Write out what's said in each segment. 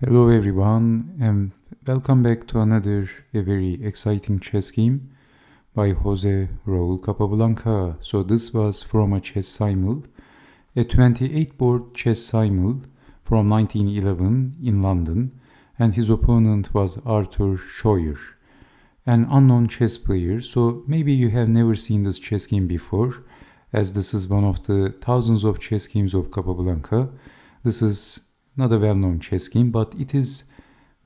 Hello everyone and welcome back to another very exciting chess game by Raul Capablanca. So this was from a chess simul, a 28-board chess simul from 1911 in London, and his opponent was F Shoyer, an unknown chess player. So maybe you have never seen this chess game before, as this is one of the thousands of chess games of Capablanca. This is not a well-known chess game, but it is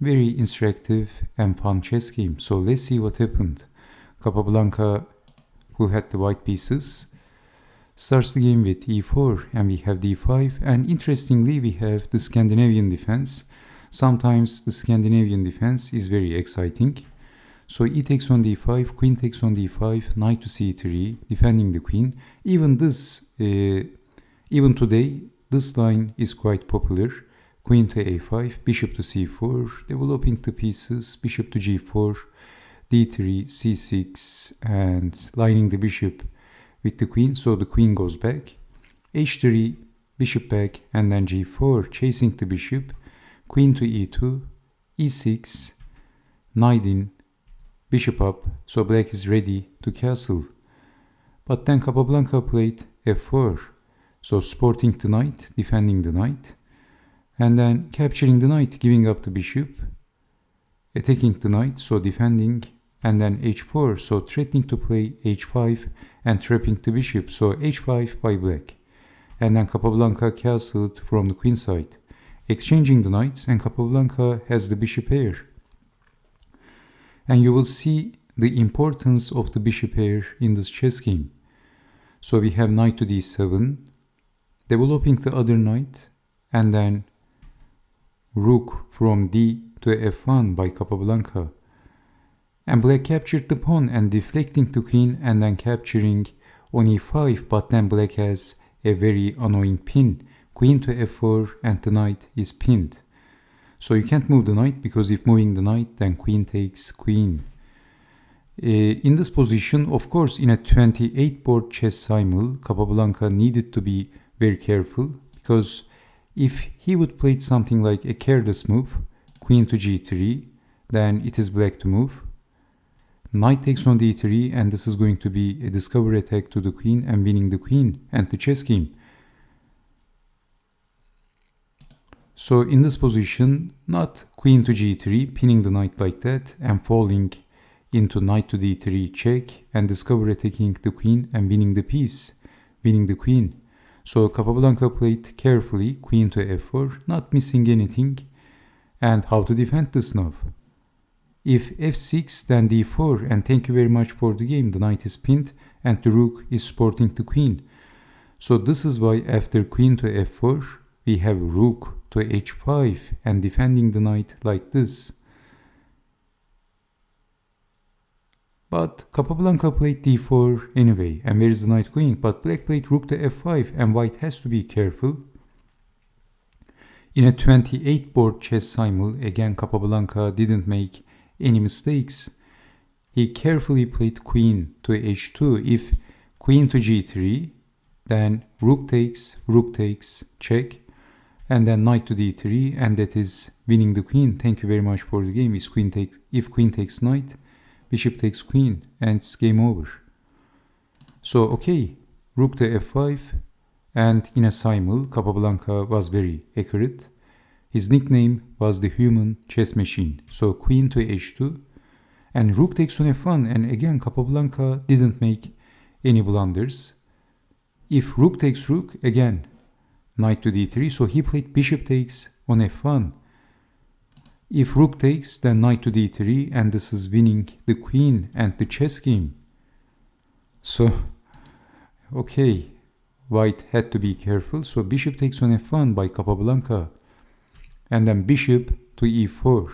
very instructive and fun chess game. So let's see what happened. Capablanca, who had the white pieces, starts the game with e4, and we have d5, and interestingly we have the Scandinavian defense. Sometimes the Scandinavian defense is very exciting. So e takes on d5, queen takes on d5, knight to c3, defending the queen. Even today, this line is quite popular. Queen to a5, bishop to c4, developing the pieces, bishop to g4, d3, c6, and lining the bishop with the queen, so the queen goes back. h3, bishop back, and then g4, chasing the bishop, queen to e2, e6, knight in, bishop up, so black is ready to castle. But then Capablanca played f4, so supporting the knight, defending the knight, and then capturing the knight, giving up the bishop, attacking the knight, so defending, and then h4, so threatening to play h5 and trapping the bishop, so h5 by black. And then Capablanca castled from the queen side, exchanging the knights, and Capablanca has the bishop pair. And you will see the importance of the bishop pair in this chess game. So we have knight to d7, developing the other knight, and then rook from d to f1 by Capablanca. And black captured the pawn and deflecting the queen and then capturing on e5, but then black has a very annoying pin, queen to f4, and the knight is pinned. So you can't move the knight, because if moving the knight, then queen takes queen. In this position, of course, in a 28-board chess simul, Capablanca needed to be very careful, because if he would play something like a careless move, queen to g3, then it is black to move. Knight takes on d3, and this is going to be a discovery attack to the queen and winning the queen and the chess game. So in this position, not queen to g3, pinning the knight like that and falling into knight to d3 check and discovery attacking the queen and winning the piece, winning the queen. So Capablanca played carefully, queen to f4, not missing anything. And how to defend this now? If f6, then d4, and thank you very much for the game. The knight is pinned and the rook is supporting the queen. So this is why after queen to f4, we have rook to h5 and defending the knight like this. But Capablanca played d4 anyway, and where is the knight going? But black played rook to f5, and white has to be careful. In a 28-board chess simul, again Capablanca didn't make any mistakes. He carefully played queen to h2. If queen to g3, then rook takes, check, and then knight to d3, and that is winning the queen. Thank you very much for the game. If queen takes knight, bishop takes queen, and it's game over. So okay, rook to f5, and in a simul, Capablanca was very accurate. His nickname was the human chess machine. So queen to h2, and rook takes on f1, and again Capablanca didn't make any blunders. If rook takes rook, again knight to d3, so he played bishop takes on f1. If rook takes, then knight to d3, and this is winning the queen and the chess game. So, okay, white had to be careful. So bishop takes on f1 by Capablanca, and then bishop to e4,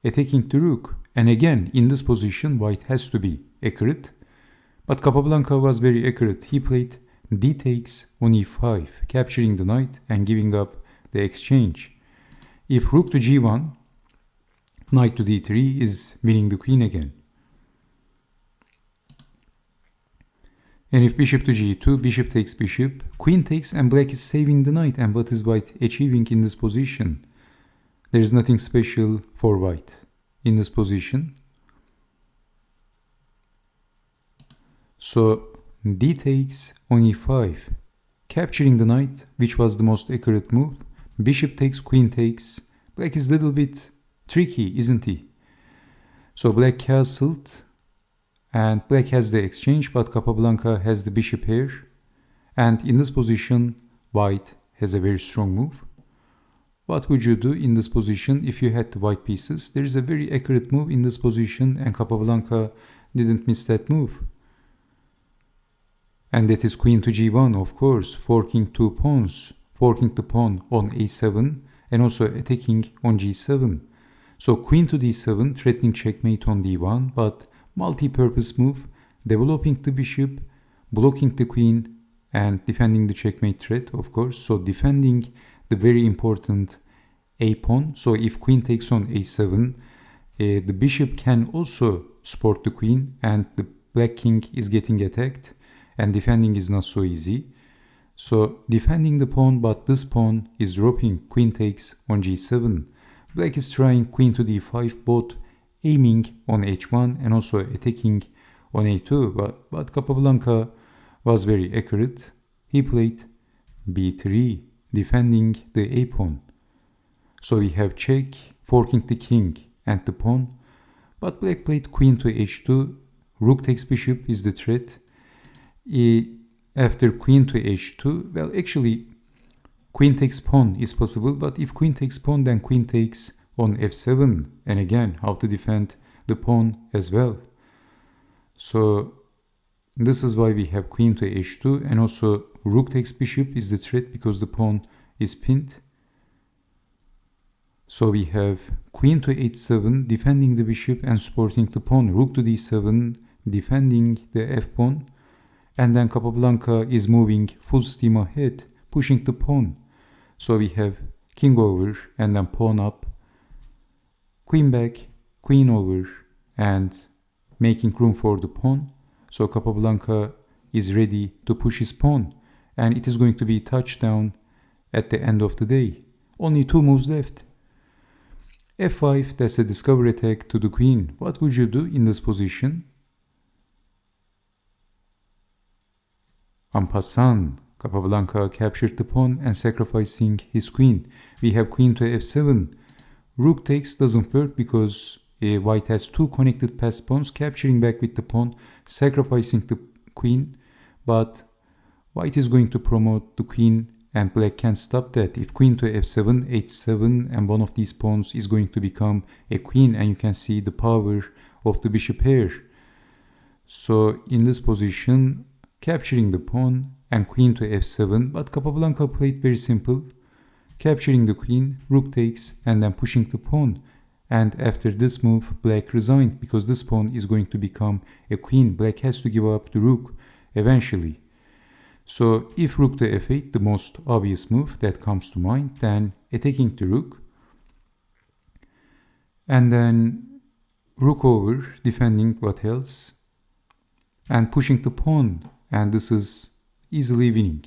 attacking the rook. And again, in this position, white has to be accurate. But Capablanca was very accurate. He played d takes on e5, capturing the knight and giving up the exchange. If rook to g1, knight to d3 is winning the queen again. And if bishop to g2, bishop takes bishop, queen takes, and black is saving the knight. And what is white achieving in this position? There is nothing special for white in this position. So d takes on e5, capturing the knight, which was the most accurate move. Bishop takes, queen takes. Black is a little bit tricky, isn't he? So black castled, and black has the exchange, but Capablanca has the bishop here. And in this position, white has a very strong move. What would you do in this position if you had the white pieces? There is a very accurate move in this position, and Capablanca didn't miss that move. And that is queen to g1, of course, forking two pawns, forking the pawn on a7, and also attacking on g7. So queen to d7, threatening checkmate on d1, but multi-purpose move, developing the bishop, blocking the queen, and defending the checkmate threat, of course. So defending the very important a pawn. So if queen takes on a7, the bishop can also support the queen, and the black king is getting attacked, and defending is not so easy. So defending the pawn, but this pawn is dropping. Queen takes on g7. Black is trying queen to d5, both aiming on h1 and also attacking on a2, but Capablanca was very accurate. He played b3, defending the a pawn. So we have check, forking the king and the pawn, but black played queen to h2, rook takes bishop is the threat. After queen to h2, well, actually queen takes pawn is possible, but if queen takes pawn, then queen takes on f7, and again how to defend the pawn as well. So this is why we have queen to h2, and also rook takes bishop is the threat because the pawn is pinned. So we have queen to h7, defending the bishop and supporting the pawn, rook to d7, defending the f pawn, and then Capablanca is moving full steam ahead, pushing the pawn. So we have king over and then pawn up, queen back, queen over, and making room for the pawn. So Capablanca is ready to push his pawn, and it is going to be touchdown at the end of the day. Only two moves left. f5, that's a discover attack to the queen. What would you do in this position? En passant, Capablanca captured the pawn and sacrificing his queen. We have queen to f7. Rook takes doesn't work because white has two connected passed pawns, capturing back with the pawn, sacrificing the queen, but white is going to promote the queen and black can't stop that. If queen to f7, h7, and one of these pawns is going to become a queen, and you can see the power of the bishop here. So in this position, capturing the pawn and queen to f7, but Capablanca played very simple, capturing the queen, rook takes, and then pushing the pawn. And after this move, black resigned because this pawn is going to become a queen. Black has to give up the rook eventually. So if rook to f8, the most obvious move that comes to mind, then attacking the rook, and then rook over, defending what else, and pushing the pawn, and this is easily winning.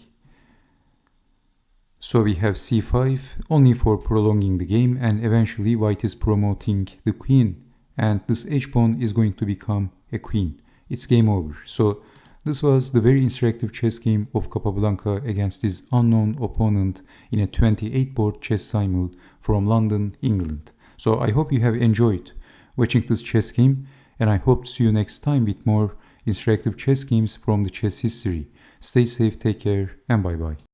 So we have c5 only for prolonging the game, and eventually white is promoting the queen, and this h-pawn is going to become a queen. It's game over. So this was the very interactive chess game of Capablanca against his unknown opponent in a 28-board chess simul from London, England. So I hope you have enjoyed watching this chess game, and I hope to see you next time with more interactive chess games from the chess history. Stay safe, take care, and bye-bye.